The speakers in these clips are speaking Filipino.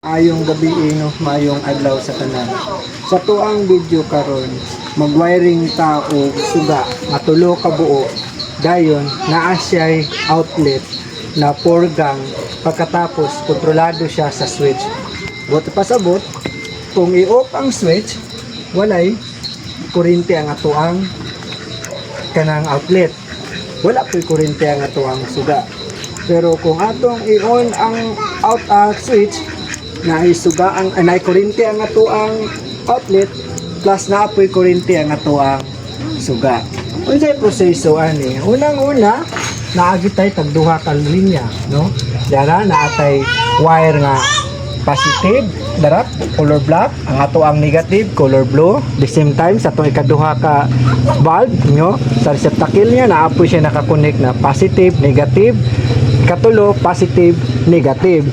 Ayong gabi no, mayong adlaw sa tanan. Sa tuang video karon, magwiring ta og suga nga tulo ka buo. Dayon naa siya'y outlet na 4 gang pagkatapos kontrolado siya sa switch. Buot pasabot kung i-off ang switch, walay kuryente ang atuang kanang outlet. Wala po'y kuryente ang atuang suga. Pero kung atong i-on ang switch, na isuga ang kuryente ang atuang outlet plus naapoy kuryente ang atuang suga. Unsay proseso ani? Unang-una, naagitay tagduha ka linya, no? Dara naatay wire nga positive, darap color black, ang atuang negative color blue. The same time sa atong ikaduha ka bulb, no? Sa receptacle niya naapoy siya nakakonek na positive, negative, katulo positive, negative.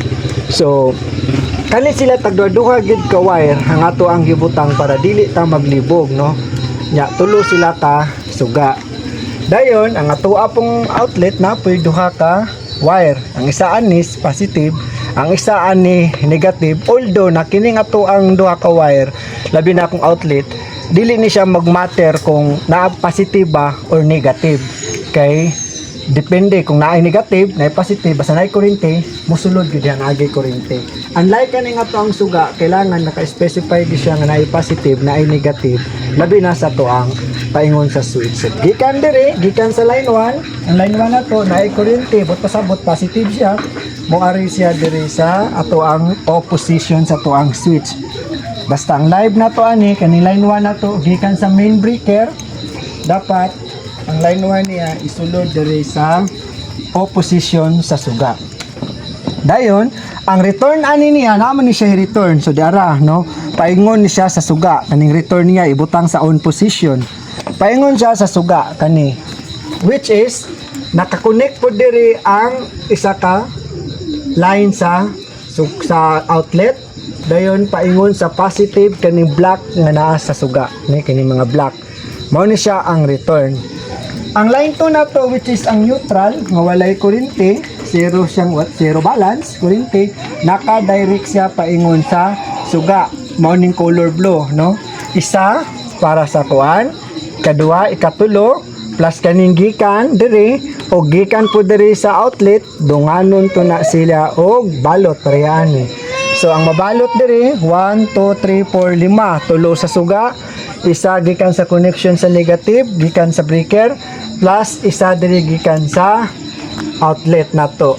So kani sila tagduha gid ka wire ang ato ang gibutang para dili ta maglibog, no? Nya tulo sila ka suga. Dayon ang ato apong outlet na puy duha ka wire. Ang isa ani positive, ang isa ani negative. Although na kining ato ang duha ka wire, labi na akong outlet, dili ni siya magmatter kung naa positive ba or negative. Kay depende kung naay negative, naay positive, basta naay kuryente, mosulod gyud ang agi kuryente. Unlike kaning ato ang suga, kailangan naka-specify di siya nga naay positive, naay negative, labi na sa to ang paingon sa switch. So, gikan dire, gikan sa line 1, ang line 1 na to naay kuryente, but pasabot positive siya, moari siya dire sa ato ang opposition sa to ang switch. Basta ang live na to ani, kaning line 1 na to, gikan sa main breaker, dapat ang line 1 niya isulod diri sa opposition sa suga. Dayon, ang return ani niya naman ni siya return. So diara, no? Paingon ni siya sa suga. Kaning return niya ibutang sa on position. Paingon siya sa suga kani. Which is nakakonect po diri ang isa ka line sa outlet. Dayon paingon sa positive kaning black nga naa sa suga. Ni kaning mga black. Mao ni siya ang return. Ang line 2 na to, which is ang neutral, nga walay kuryente, zero balance, kuryente, naka-direct siya paingon sa suga, morning color blue, no? Isa para sa kuan, kadua, ikatulo, plus kaning gikan diri, o gikan po diri sa outlet, dunganon to na sila og balot, parehani. So, ang mabalot diri, 1, 2, 3, 4, 5, tulo sa suga, isa gikan sa connection sa negative, gikan sa breaker, plus isa diri gikan sa outlet na to.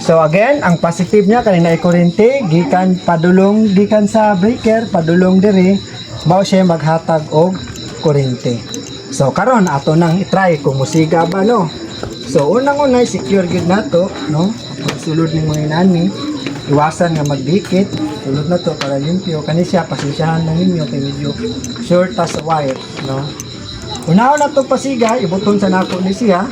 So again, ang positive niya kanina ay kuryente, gikan padulong gikan sa breaker, padulong diri, mao siya maghatag og kuryente. So karon ato nang i-try kung musiga ba, no. So unang-una secure gid nato, no. Pagsulod ni mo inani, iwasan nga magdikit, sulod na to para limpyo. Kani siya pasensyahan na ninyo kay medyo short sa wire, no. Unahon na to pasiga, ibuton sa nako ni siya.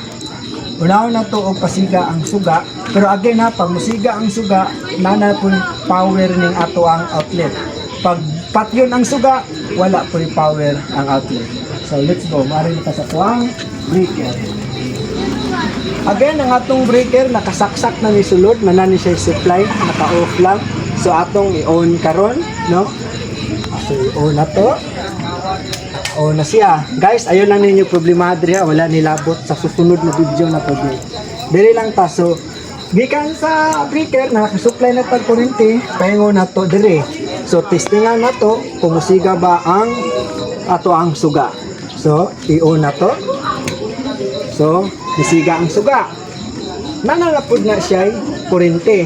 Unahon na to og pasiga ang suga. Pero again ha, pag musiga ang suga, nana po power ning ato ang outlet. Pag patyon ang suga, wala po power ang outlet. So let's go, maaaring ka sa tuang breaker. Again, ang atong breaker, nakasaksak na ni sulod, manani siya supply, naka-off lang. So atong i-on karon, no? So i-on na to. O na siya. Guys, ayun lang ninyo problema diri, wala nilabot sa susunod na video na pwede. Diri lang ta. So, gikan sa breaker na nakasupply na tag kuryente, paingon na to diri. So, testingan na to kung musiga ba ang ato ang suga. So, i-on na to. So, musiga ang suga. Nananapod na siya kuryente.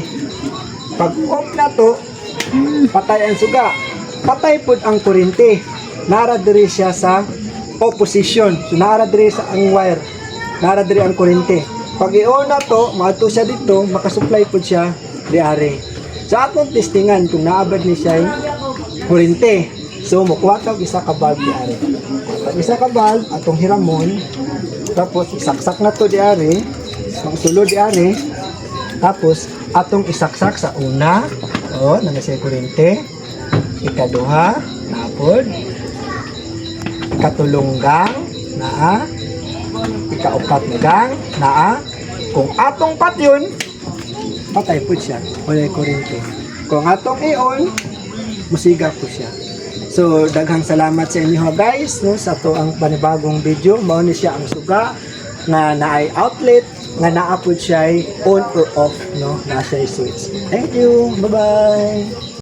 Pag off na to, patay ang suga. Patay pod ang kuryente. Nara diri siya sa opposition. So nara diri sa ang wire. Nara diri ang kuryente. Pag i-on na to, maato siya dito, makasupply po siya diari. Sa atong testingan kung naabad ni siya kuryente. So mukuha tag isa ka bulb diari. Pag isa ka bulb atong hiramon, tapos isaksak na to diari, magsulod diari. Tapos atong isaksak sa una, na siya kuryente. Ikaduha, napod. Katulunggang naa, ikaupat na gang naa. Kung atong patyon, patay po siya, wala kuryente. kung atong i-on musiga po siya. So daghang salamat sa inyo ha, guys, no, sa to ang panibagong video. Mao ni siya ang suga nga naay outlet nga naa pud siya on or off, no, na siya switch. Thank you, bye bye.